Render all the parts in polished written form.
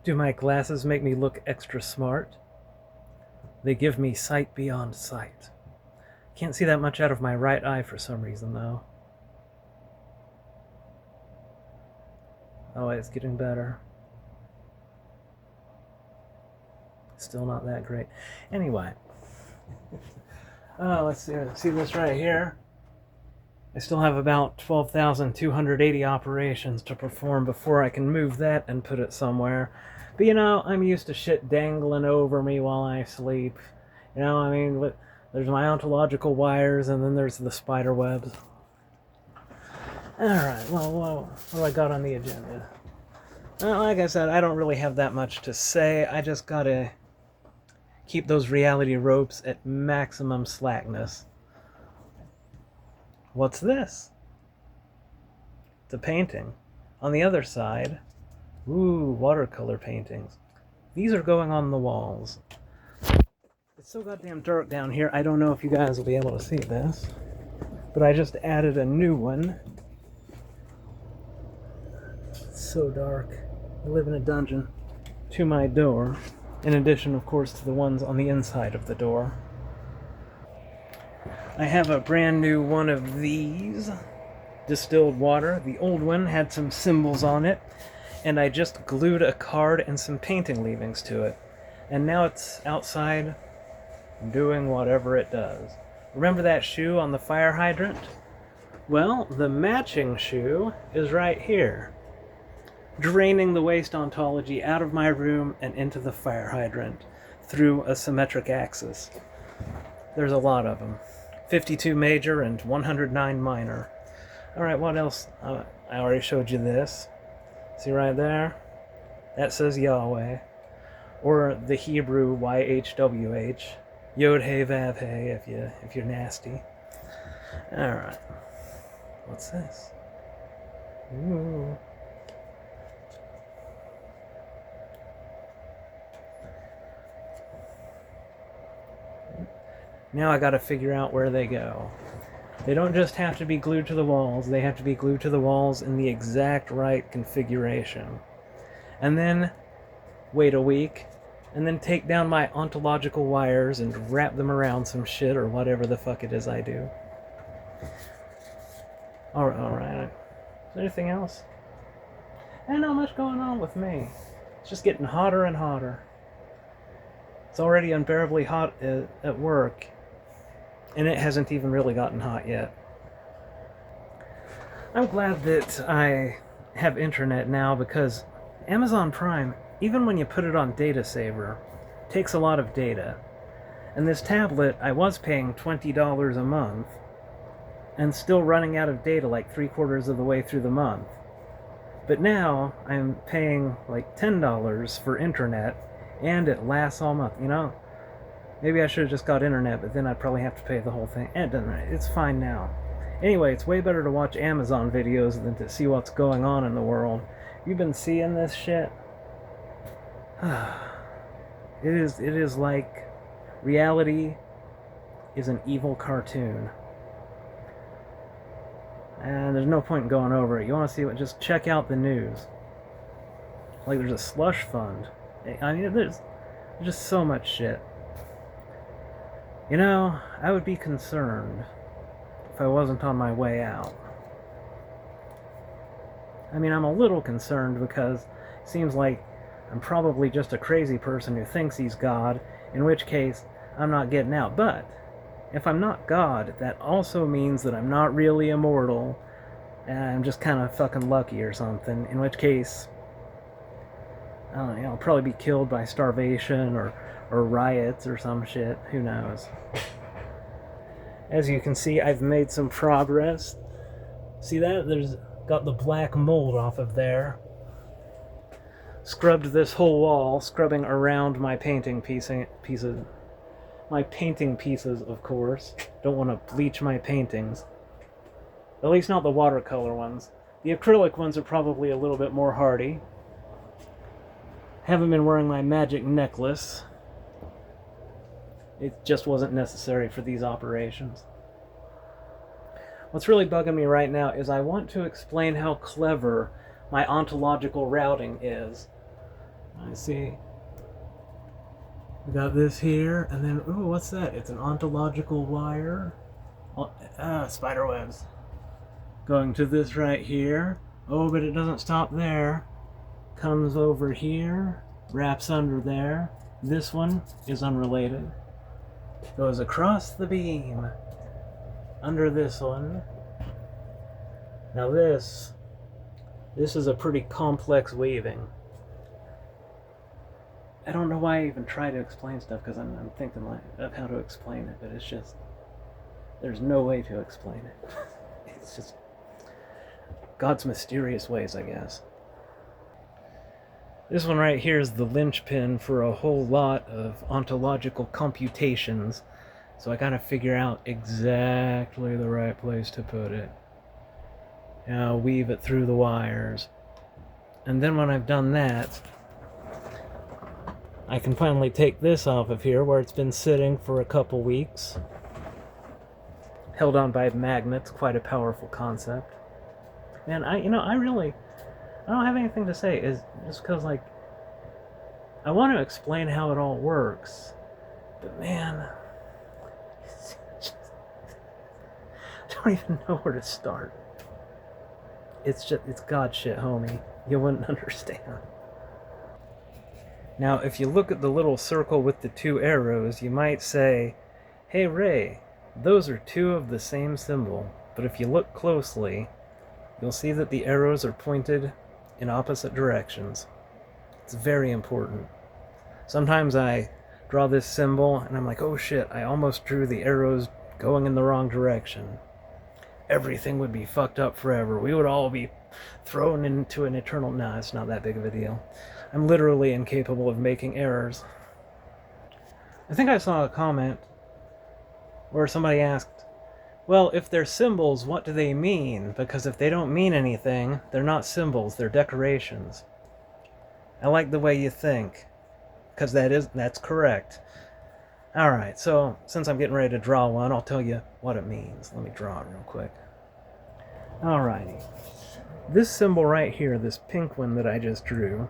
Do my glasses make me look extra smart? They give me sight beyond sight. Can't see that much out of my right eye for some reason, though. Oh, it's getting better. Still not that great. Anyway. Let's see this right here. I still have about 12,280 operations to perform before I can move that and put it somewhere. But you know, I'm used to shit dangling over me while I sleep. You know, I mean, there's my ontological wires, and then there's the spider webs. Alright, well, what do I got on the agenda? Like I said, I don't really have that much to say. I just gotta keep those reality ropes at maximum slackness. What's this? It's a painting. On the other side, ooh, watercolor paintings. These are going on the walls. It's so goddamn dark down here, I don't know if you guys will be able to see this, but I just added a new one. It's so dark. I live in a dungeon. To my door, in addition, of course, to the ones on the inside of the door. I have a brand new one of these distilled water. The old one had some symbols on it, and I just glued a card and some painting leavings to it. And now it's outside doing whatever it does. Remember that shoe on the fire hydrant? Well, the matching shoe is right here, draining the waste ontology out of my room and into the fire hydrant through a symmetric axis. There's a lot of them. 52 major and 109 minor. Alright, what else? I already showed you this. See right there? That says Yahweh. Or the Hebrew YHWH. Yod He Vav He if you're nasty. Alright. What's this? Ooh. Now I gotta figure out where they go. They don't just have to be glued to the walls, they have to be glued to the walls in the exact right configuration. And then wait a week, and then take down my ontological wires and wrap them around some shit or whatever the fuck it is I do. Alright. Is there anything else? Ain't not much going on with me. It's just getting hotter and hotter. It's already unbearably hot at work, and it hasn't even really gotten hot yet. I'm glad that I have internet now, because Amazon Prime, even when you put it on data saver, takes a lot of data. And this tablet, I was paying $20 a month, and still running out of data like 3/4 of the way through the month. But now, I'm paying like $10 for internet, and it lasts all month, you know? Maybe I should have just got internet, but then I'd probably have to pay the whole thing. It doesn't matter. It's fine now. Anyway, it's way better to watch Amazon videos than to see what's going on in the world. You've been seeing this shit? It is like reality is an evil cartoon. And there's no point in going over it. You want to see what? Just check out the news. Like, there's a slush fund. I mean, there's just so much shit. You know, I would be concerned if I wasn't on my way out. I mean, I'm a little concerned because it seems like I'm probably just a crazy person who thinks he's God, in which case I'm not getting out. But if I'm not God, that also means that I'm not really immortal, and I'm just kind of fucking lucky or something, in which case, I don't know, I'll probably be killed by starvation or riots or some shit. Who knows? As you can see, I've made some progress. See that? There's got the black mold off of there. Scrubbed this whole wall, scrubbing around my painting pieces. My painting pieces, of course. Don't want to bleach my paintings. At least not the watercolor ones. The acrylic ones are probably a little bit more hardy. Haven't been wearing my magic necklace. It just wasn't necessary for these operations. What's really bugging me right now is I want to explain how clever my ontological routing is. I see. We got this here, and then, ooh, what's that? It's an ontological wire. Spider webs. Going to this right here. Oh, but it doesn't stop there. Comes over here, wraps under there. This one is unrelated. Goes across the beam, under this one. Now this is a pretty complex weaving. I don't know why I even try to explain stuff, because I'm thinking of how to explain it, but it's just, there's no way to explain it. It's just God's mysterious ways, I guess. This one right here is the linchpin for a whole lot of ontological computations, so I gotta figure out exactly the right place to put it. Now weave it through the wires. And then when I've done that, I can finally take this off of here where it's been sitting for a couple weeks. Held on by magnets, quite a powerful concept. Man, I don't have anything to say. Is just because, like, I want to explain how it all works, but man, I don't even know where to start. It's God shit, homie. You wouldn't understand. Now, if you look at the little circle with the two arrows, you might say, hey Ray, those are two of the same symbol. But if you look closely, you'll see that the arrows are pointed in opposite directions. It's very important. Sometimes I draw this symbol and I'm like, oh shit, I almost drew the arrows going in the wrong direction. Everything would be fucked up forever. We would all be thrown into an eternal... Nah, it's not that big of a deal. I'm literally incapable of making errors. I think I saw a comment where somebody asked, well, if they're symbols, what do they mean? Because if they don't mean anything, they're not symbols, they're decorations. I like the way you think, because that's correct. Alright, so since I'm getting ready to draw one, I'll tell you what it means. Let me draw it real quick. Alrighty. This symbol right here, this pink one that I just drew,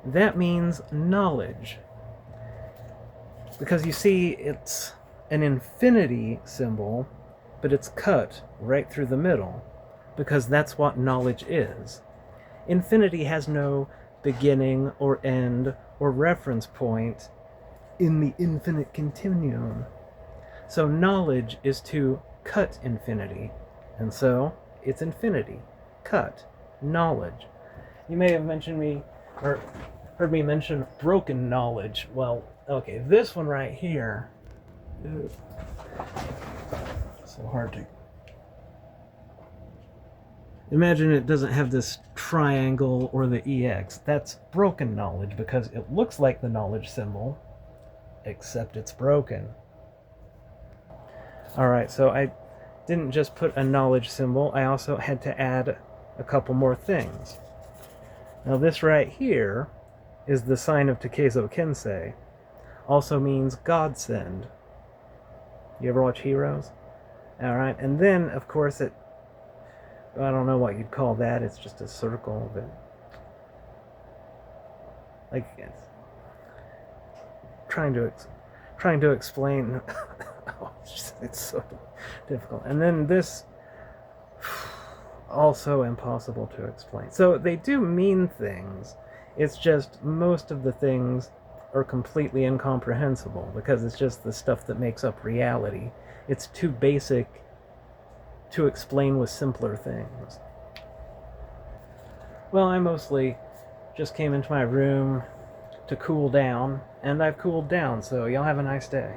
that means knowledge. Because you see, it's an infinity symbol, but it's cut right through the middle, because that's what knowledge is. Infinity has no beginning or end or reference point in the infinite continuum. So knowledge is to cut infinity, and so it's infinity, cut, knowledge. You may have mentioned me, or heard me mention broken knowledge. Well, okay, this one right here, so hard to imagine. It doesn't have this triangle or the EX. That's broken knowledge because it looks like the knowledge symbol, except it's broken. Alright, so I didn't just put a knowledge symbol, I also had to add a couple more things. Now this right here is the sign of Takezo Kensei. Also means godsend. You ever watch Heroes? Alright, and then, of course, I don't know what you'd call that, it's just a circle, but... like, trying to explain... oh, it's so difficult. And then this... also impossible to explain. So they do mean things, it's just most of the things are completely incomprehensible, because it's just the stuff that makes up reality. It's too basic to explain with simpler things. Well, I mostly just came into my room to cool down, and I've cooled down, so y'all have a nice day.